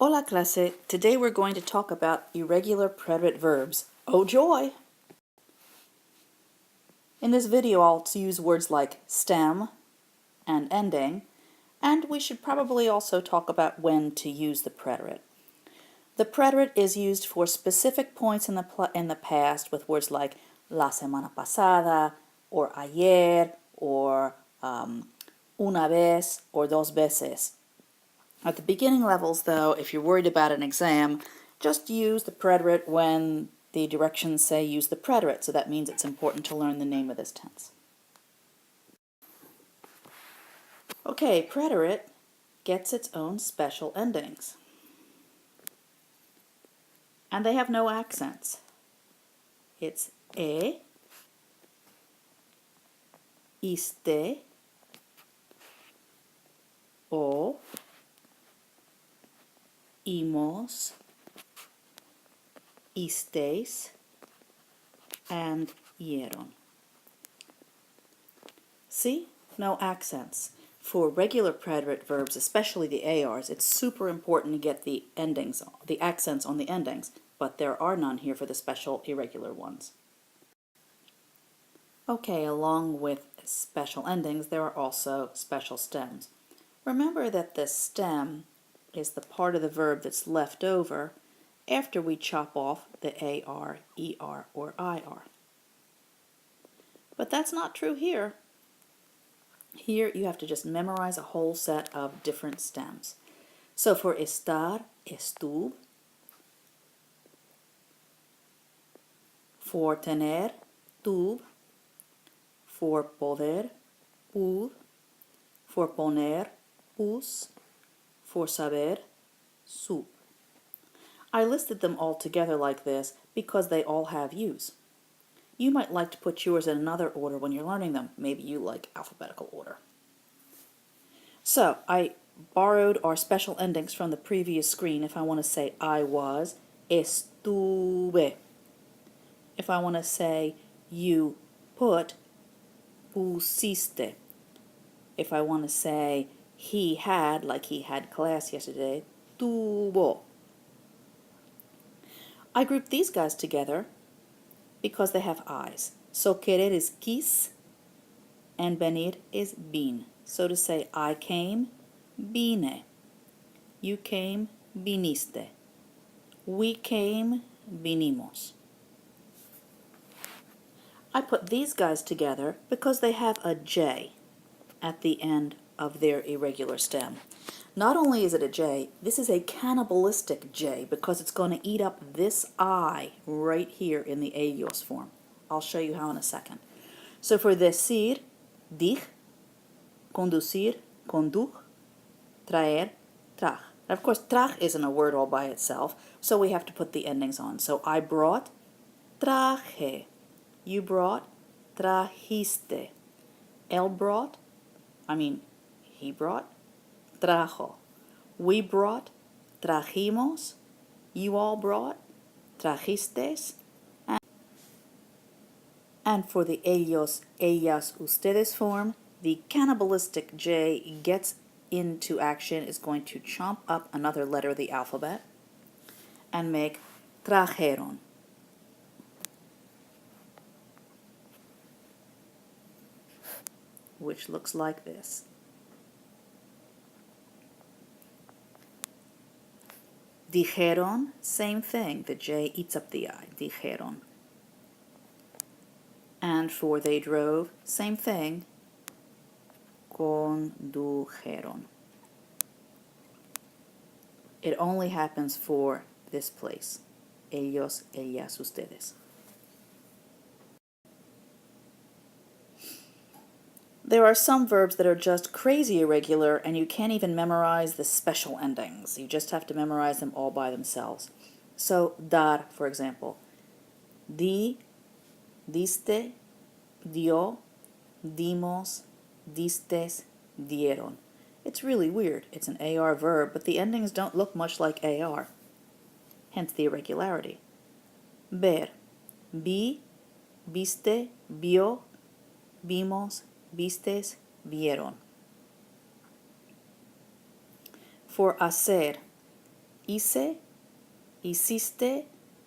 Hola clase, today we're going to talk about irregular preterite verbs. Oh joy! In this video I'll use words like stem and ending, and we should probably also talk about when to use the preterite. The preterite is used for specific points in the past with words like la semana pasada, or ayer, or una vez, or dos veces. At the beginning levels, though, if you're worried about an exam, just use the preterite when the directions say use the preterite, so that means it's important to learn the name of this tense. Okay, preterite gets its own special endings. And they have no accents. It's e, iste, o, imos, isteis, and ieron. See? No accents. For regular preterite verbs, especially the ARs, it's super important to get the endings, the accents on the endings, but there are none here for the special irregular ones. Okay, along with special endings, there are also special stems. Remember that the stem is the part of the verb that's left over after we chop off the AR, ER, or IR. But that's not true here. Here you have to just memorize a whole set of different stems. So for estar, estuve. For tener, tuve. For poder, pude. For poner, pus. For saber, supe. I listed them all together like this because they all have U's. You might like to put yours in another order when you're learning them. Maybe you like alphabetical order. So I borrowed our special endings from the previous screen. If I want to say I was, estuve. If I want to say you put, pusiste. If I want to say he had, like he had class yesterday, tuvo. I grouped these guys together because they have I's. So querer is quis, and venir is vin. So to say I came, vine. You came, viniste. We came, vinimos. I put these guys together because they have a J at the end of their irregular stem. Not only is it a J, this is a cannibalistic J because it's going to eat up this I right here in the ellos form. I'll show you how in a second. So for decir, dich, conducir, conduj, traer, traj. Of course, traj isn't a word all by itself, so we have to put the endings on. So I brought, traje. You brought, trajiste. Él brought, he brought, trajo. We brought, trajimos. You all brought, trajistes. And for the ellos, ellas, ustedes form, the cannibalistic J gets into action, is going to chomp up another letter of the alphabet and make trajeron. Which looks like this. Dijeron, same thing. The J eats up the I. Dijeron. And for they drove, same thing. Condujeron. It only happens for this place. Ellos, ellas, ustedes. There are some verbs that are just crazy irregular and you can't even memorize the special endings. You just have to memorize them all by themselves. So, dar, for example. Di, diste, dio, dimos, distes, dieron. It's really weird. It's an AR verb, but the endings don't look much like AR. Hence the irregularity. Ver, vi, viste, vio, vimos, vistes, vieron. For hacer, hice, hiciste,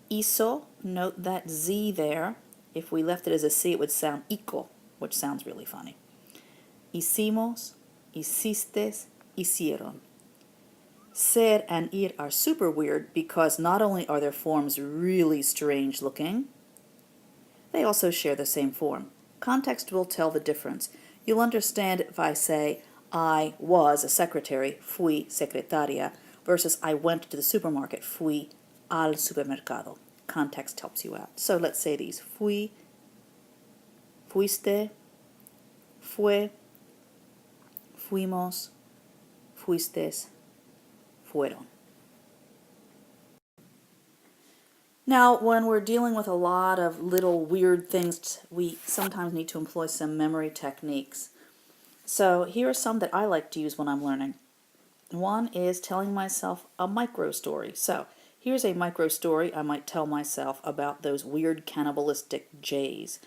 hizo. Note that Z there. If we left it as a C, it would sound ico, which sounds really funny. Hicimos, hicistes, hicieron. Ser and ir are super weird because not only are their forms really strange looking, they also share the same form. Context will tell the difference. You'll understand if I say, I was a secretary, fui secretaria, versus I went to the supermarket, fui al supermercado. Context helps you out. So let's say these. Fui, fuiste, fue, fuimos, fuistes, fueron. Now, when we're dealing with a lot of little weird things, we sometimes need to employ some memory techniques. So here are some that I like to use when I'm learning. One is telling myself a micro story. So here's a micro story I might tell myself about those weird cannibalistic jays.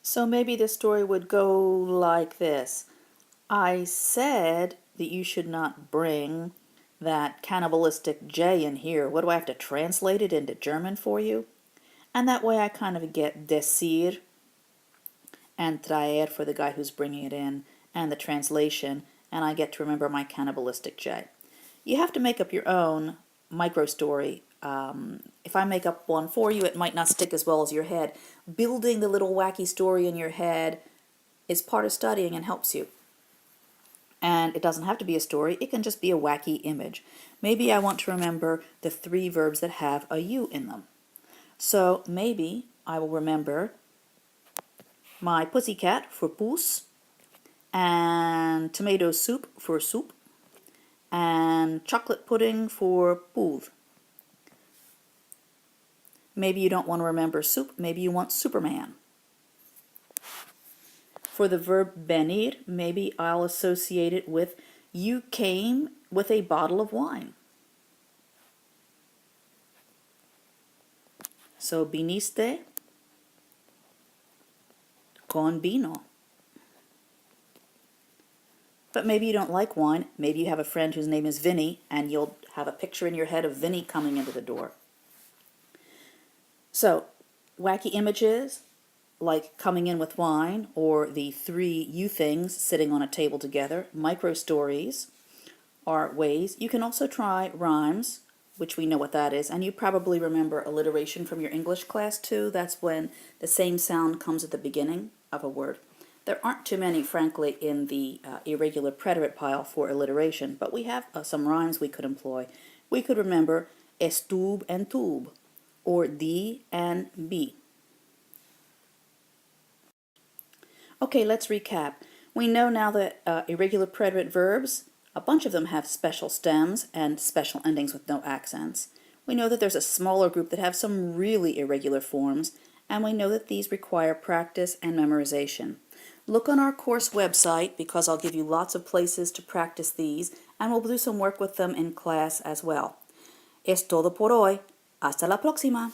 So maybe this story would go like this. I said that you should not bring that cannibalistic J in here. What do I have to translate it into German for you? And that way I kind of get decir and traer for the guy who's bringing it in and the translation, and I get to remember my cannibalistic J. You have to make up your own micro story. If I make up one for you, it might not stick as well as your head. Building the little wacky story in your head is part of studying and helps you. And it doesn't have to be a story, it can just be a wacky image. Maybe I want to remember the 3 verbs that have a U in them. So maybe I will remember my pussycat for puss, and tomato soup for soup, and chocolate pudding for pool. Maybe you don't want to remember soup, maybe you want Superman. For the verb venir, maybe I'll associate it with you came with a bottle of wine. So viniste con vino. But maybe you don't like wine. Maybe you have a friend whose name is Vinny, and you'll have a picture in your head of Vinny coming into the door. So, wacky images, like coming in with wine, or the 3 you things sitting on a table together. Micro stories are ways. You can also try rhymes, which we know what that is, and you probably remember alliteration from your English class too. That's when the same sound comes at the beginning of a word. There aren't too many, frankly, in the irregular preterit pile for alliteration, but we have some rhymes we could employ. We could remember estube and tube, or di and bi. Okay, let's recap. We know now that irregular preterite verbs, a bunch of them have special stems and special endings with no accents. We know that there's a smaller group that have some really irregular forms, and we know that these require practice and memorization. Look on our course website because I'll give you lots of places to practice these, and we'll do some work with them in class as well. Es todo por hoy. Hasta la próxima.